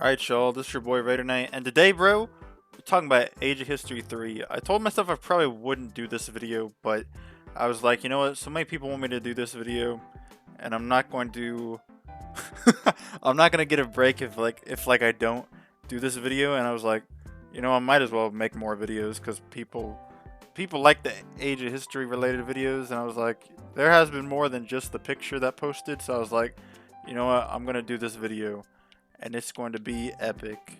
Alright, y'all, this is your boy Raider Knight, and today, bro, we're talking about Age of History 3. I told myself I probably wouldn't do this video, but I was like, you know what, so many people want me to do this video, and I'm not going to... I'm not gonna get a break if I don't do this video, and I was like, you know, I might as well make more videos, because people like the Age of History related videos, and I was like, there has been more than just the picture that posted, so I was like, you know what, I'm gonna do this video and it's going to be epic.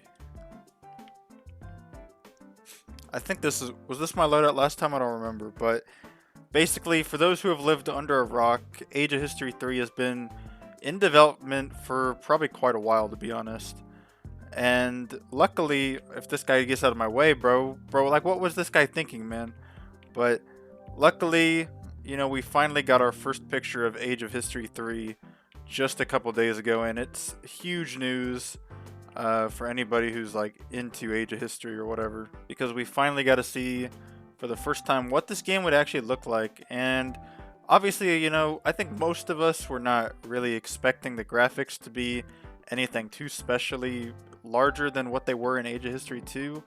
I think was this my loadout last time? I don't remember, but basically, for those who have lived under a rock, Age of History 3 has been in development for probably quite a while, to be honest. And luckily, if this guy gets out of my way, bro, like, what was this guy thinking, man? But luckily, you know, we finally got our first picture of Age of History 3 just a couple days ago, and it's huge news for anybody who's like into Age of History or whatever, because we finally got to see for the first time what this game would actually look like. And obviously, you know, I think most of us were not really expecting the graphics to be anything too specially larger than what they were in Age of History 2.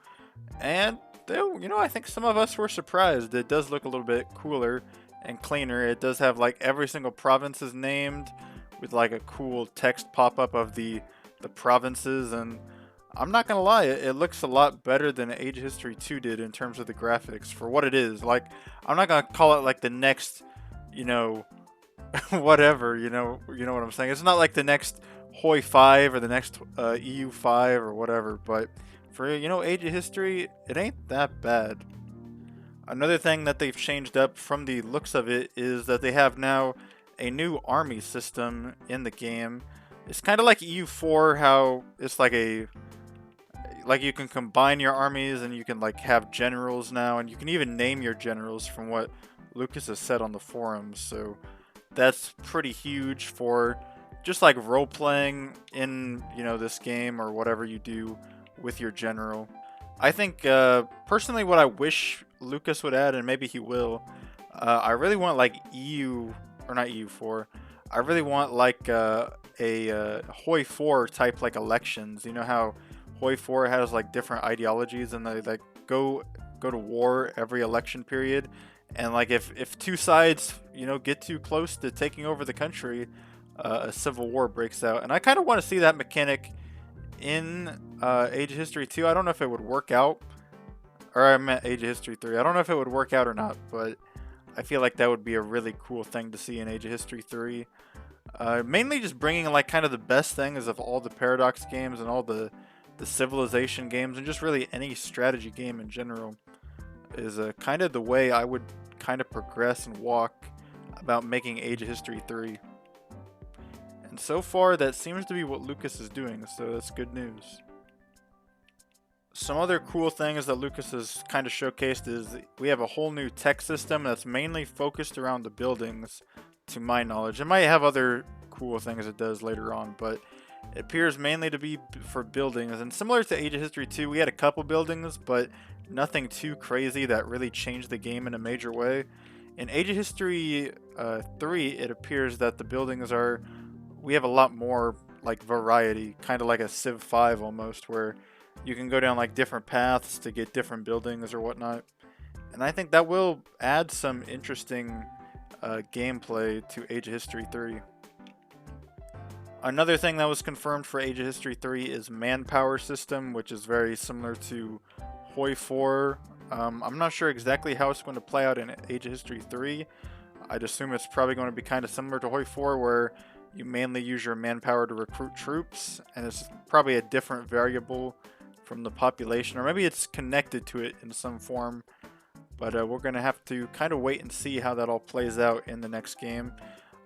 And they, you know, I think some of us were surprised. It does look a little bit cooler and cleaner. It does have like every single province is named with like a cool text pop up of the provinces, and I'm not gonna lie, it looks a lot better than Age of History 2 did in terms of the graphics for what it is. Like, I'm not gonna call it like the next, you know, whatever, you know what I'm saying. It's not like the next Hoi 5 or the next EU 5 or whatever, but for, you know, Age of History, it ain't that bad. Another thing that they've changed up from the looks of it is that they have now a new army system in the game. It's kind of like EU4, how it's like you can combine your armies and you can like have generals now, and you can even name your generals from what Lucas has said on the forums. So that's pretty huge for just like role playing in, you know, this game or whatever you do with your general. I think personally, what I wish Lucas would add, and maybe he will, I really want like EU or not EU4. I really want like a Hoi 4 type like elections. You know how Hoi 4 has like different ideologies and they like go to war every election period. And like if two sides, you know, get too close to taking over the country, a civil war breaks out. And I kind of want to see that mechanic in Age of History 2. I don't know if it would work out, or I meant Age of History 3. I don't know if it would work out or not, but I feel like that would be a really cool thing to see in Age of History 3. Mainly just bringing like kind of the best things of all the Paradox games and all the Civilization games and just really any strategy game in general is kind of the way I would kind of progress and walk about making Age of History 3. And so far, that seems to be what Lucas is doing, so that's good news. Some other cool things that Lucas has kind of showcased is we have a whole new tech system that's mainly focused around the buildings, to my knowledge. It might have other cool things it does later on, but it appears mainly to be for buildings. And similar to Age of History 2, we had a couple buildings, but nothing too crazy that really changed the game in a major way. In Age of History 3, it appears that the buildings are, we have a lot more like variety, kind of like a Civ 5 almost, where you can go down like different paths to get different buildings or whatnot. And I think that will add some interesting gameplay to Age of History 3. Another thing that was confirmed for Age of History 3 is manpower system, which is very similar to Hoi 4. I'm not sure exactly how it's going to play out in Age of History 3. I'd assume it's probably going to be kind of similar to Hoi 4, where you mainly use your manpower to recruit troops, and it's probably a different variable from the population, or maybe it's connected to it in some form. But we're going to have to kind of wait and see how that all plays out in the next game.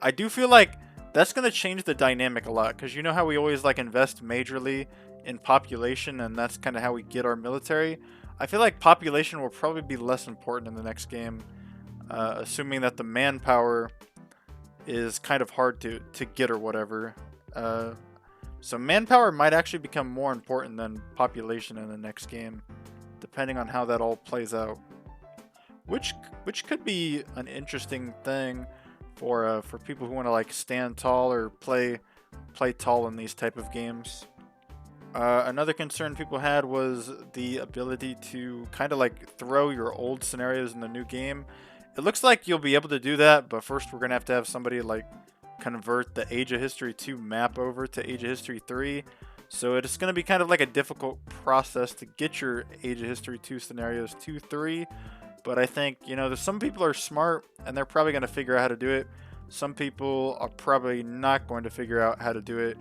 I do feel like that's going to change the dynamic a lot, because you know how we always like invest majorly in population, and that's kind of how we get our military. I feel like population will probably be less important in the next game, assuming that the manpower is kind of hard to get or whatever. So manpower might actually become more important than population in the next game, depending on how that all plays out. Which could be an interesting thing for people who want to like stand tall or play tall in these type of games. Another concern people had was the ability to kind of like throw your old scenarios in the new game. It looks like you'll be able to do that, but first we're gonna have to have somebody like convert the Age of History 2 map over to Age of History 3. So it's gonna be kind of like a difficult process to get your Age of History 2 scenarios to 3. But I think, there's some people are smart and they're probably gonna figure out how to do it. Some people are probably not going to figure out how to do it.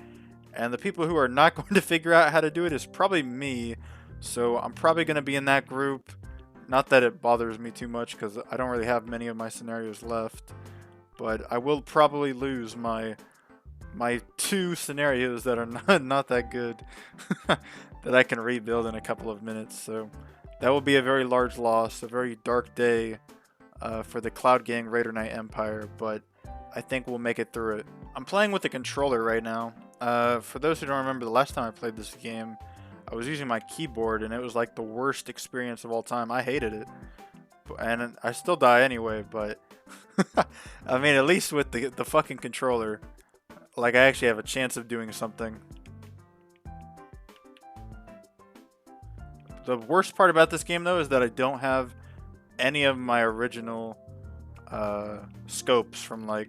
And the people who are not going to figure out how to do it is probably me. So I'm probably going to be in that group. Not that it bothers me too much because I don't really have many of my scenarios left. But I will probably lose my 2 scenarios that are not that good that I can rebuild in a couple of minutes. So that will be a very large loss, a very dark day for the Cloud Gang Raider Knight Empire. But I think we'll make it through it. I'm playing with the controller right now. For those who don't remember, the last time I played this game, I was using my keyboard, and it was like the worst experience of all time. I hated it, and I still die anyway. But I mean, at least with the fucking controller, like I actually have a chance of doing something. The worst part about this game, though, is that I don't have any of my original scopes from like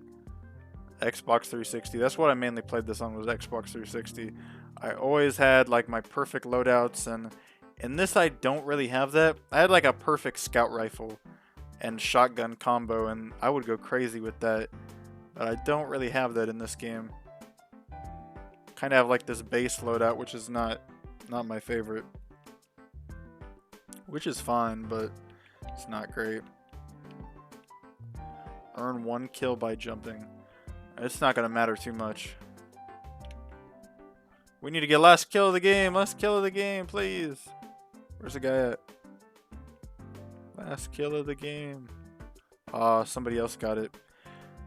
Xbox 360. That's what I mainly played this on, was Xbox 360. I always had like my perfect loadouts, and in this I don't really have that. I had like a perfect scout rifle and shotgun combo, and I would go crazy with that. But I don't really have that in this game. Kind of have like this base loadout, which is not my favorite. Which is fine, but it's not great. Earn 1 kill by jumping. It's not going to matter too much. We need to get last kill of the game. Last kill of the game, please. Where's the guy at? Last kill of the game. Ah, somebody else got it.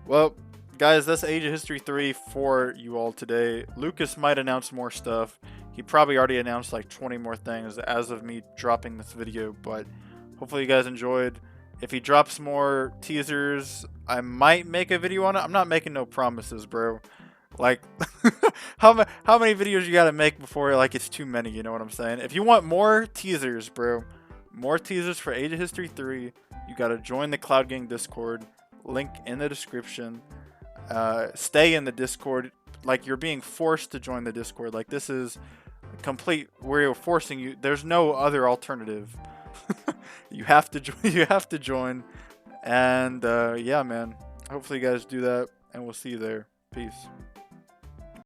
Well, guys, that's Age of History 3 for you all today. Lucas might announce more stuff. He probably already announced like 20 more things as of me dropping this video, but hopefully you guys enjoyed. If he drops more teasers, I might make a video on it. I'm not making no promises, bro. Like, how many videos you gotta make before like it's too many? You know what I'm saying? If you want more teasers, bro, more teasers for Age of History 3, you gotta join the Cloud Gang Discord. Link in the description. Stay in the Discord. Like, you're being forced to join the Discord. Like, this is complete. We're forcing you. There's no other alternative. You have to join. You have to join, and yeah, man. Hopefully, you guys do that, and we'll see you there. Peace.